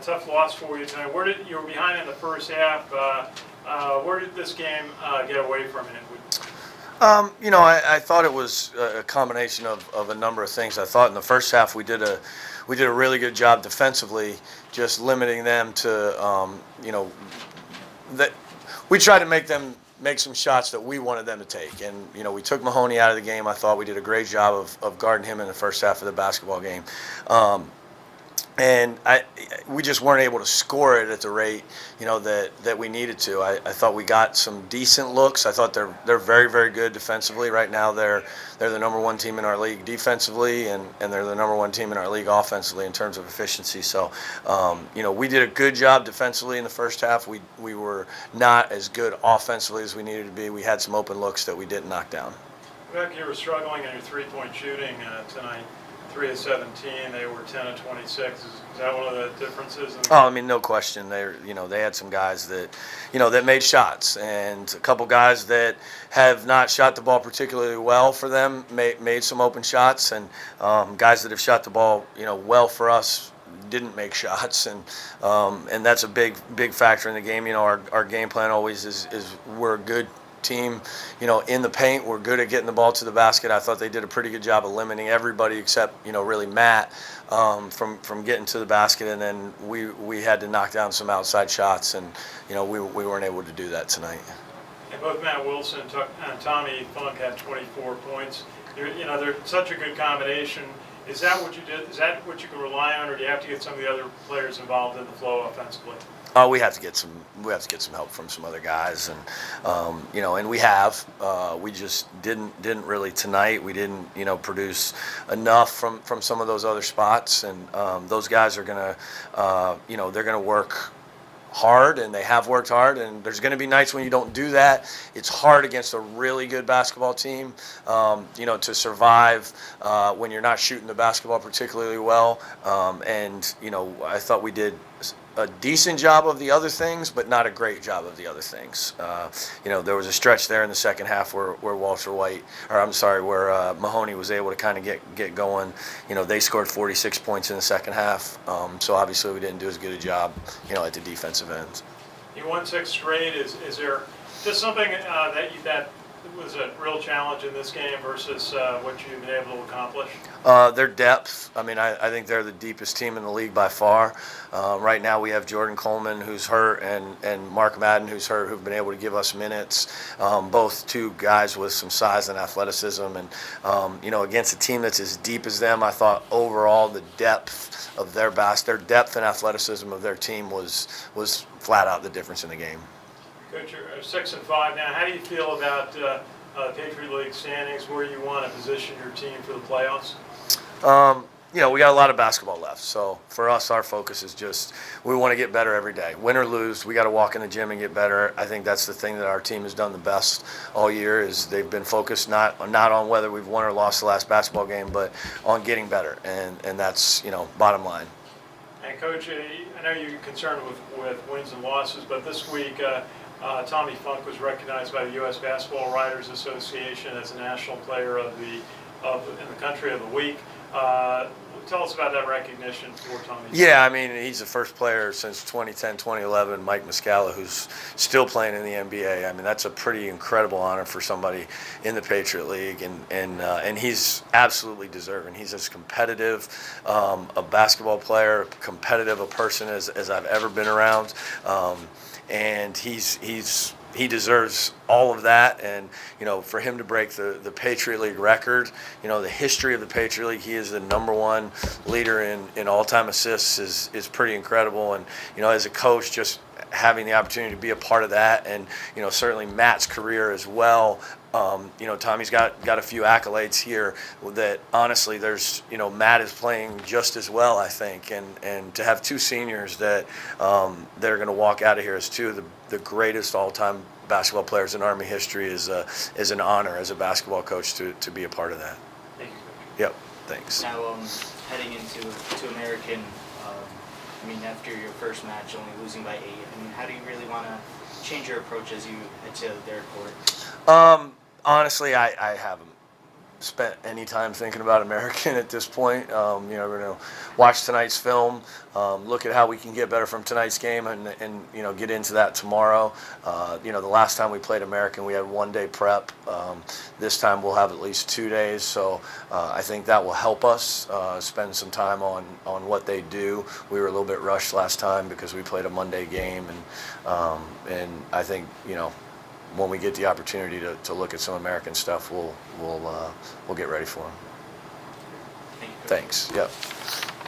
tough loss for you tonight. You were behind in the first half. Where did this game get away from it? I thought it was a combination of a number of things. I thought in the first half we did a really good job defensively, just limiting them to, that we tried to make them make some shots that we wanted them to take. And, we took Mahoney out of the game. I thought we did a great job of guarding him in the first half of the basketball game. And we just weren't able to score it at the rate, that we needed to. I thought we got some decent looks. I thought they're very, very good defensively. Right now they're the number one team in our league defensively, and they're the number one team in our league offensively in terms of efficiency. So, we did a good job defensively in the first half. We were not as good offensively as we needed to be. We had some open looks that we didn't knock down. You were struggling in your three-point shooting tonight. 3 of 17, they were 10 of 26. Is that one of the differences? No question. They had some guys that, that made shots, and a couple guys that have not shot the ball particularly well for them made some open shots, and guys that have shot the ball, well for us didn't make shots, and that's a big factor in the game. Our game plan always is we're a good team, in the paint. We're good at getting the ball to the basket. I thought they did a pretty good job of limiting everybody except, really Matt from getting to the basket, and then we had to knock down some outside shots, and, we weren't able to do that tonight. And both Matt Wilson and Tommy Funk had 24 points. They're such a good combination. Is that what you did? Is that what you can rely on, or do you have to get some of the other players involved in the flow offensively? We have to get some help from some other guys, and and we have. We just didn't really tonight. We didn't produce enough from some of those other spots, and those guys are gonna they're gonna work hard, and they have worked hard, and there's going to be nights when you don't do that. It's hard against a really good basketball team, to survive when you're not shooting the basketball particularly well. I thought we did a decent job of the other things, but not a great job of the other things. There was a stretch there in the second half where Mahoney was able to kind of get going. They scored 46 points in the second half, so obviously we didn't do as good a job, at the defensive ends. You won 6 straight. Is there just something that was a real challenge in this game versus what you've been able to accomplish? Their depth. I think they're the deepest team in the league by far. Right now we have Jordan Coleman, who's hurt, and Mark Madden, who's hurt, who've been able to give us minutes. Both two guys with some size and athleticism. And, against a team that's as deep as them, I thought overall the depth of their depth and athleticism of their team was flat out the difference in the game. Coach, you're 6-5 now. How do you feel about Patriot League standings, where you want to position your team for the playoffs? We got a lot of basketball left. So for us, our focus is just we want to get better every day. Win or lose, we got to walk in the gym and get better. I think that's the thing that our team has done the best all year is they've been focused not on whether we've won or lost the last basketball game, but on getting better. And that's, bottom line. And Coach, I know you're concerned with wins and losses, but this week Tommy Funk was recognized by the U.S. Basketball Writers Association as the National Player in the Country of the Week. Tell us about that recognition for Tommy. Yeah, he's the first player since 2010, 2011, Mike Muscala, who's still playing in the NBA. That's a pretty incredible honor for somebody in the Patriot League, and he's absolutely deserving. He's as competitive a basketball player, competitive a person as I've ever been around. And he deserves all of that, and for him to break the Patriot League record, the history of the Patriot League, he is the #1 leader in all-time assists is pretty incredible. And as a coach, just having the opportunity to be a part of that, and certainly Matt's career as well. Tommy's got a few accolades here that honestly there's Matt is playing just as well, I think, and to have 2 seniors that are going to walk out of here as 2 of the greatest all-time basketball players in Army history is an honor as a basketball coach to be a part of that. Thank you. Yep, thanks. Now heading into American, after your first match only losing by 8, how do you really want to change your approach as you head to their court? Honestly, I haven't spent any time thinking about American at this point. You know, we're going to watch tonight's film, look at how we can get better from tonight's game, and you know, get into that tomorrow. You know, the last time we played American, we had 1 day prep. This time we'll have at least 2 days, so I think that will help us spend some time on what they do. We were a little bit rushed last time because we played a Monday game, and I think, you know, when we get the opportunity to look at some American stuff, we'll get ready for them. Thank you. Thanks. Yep.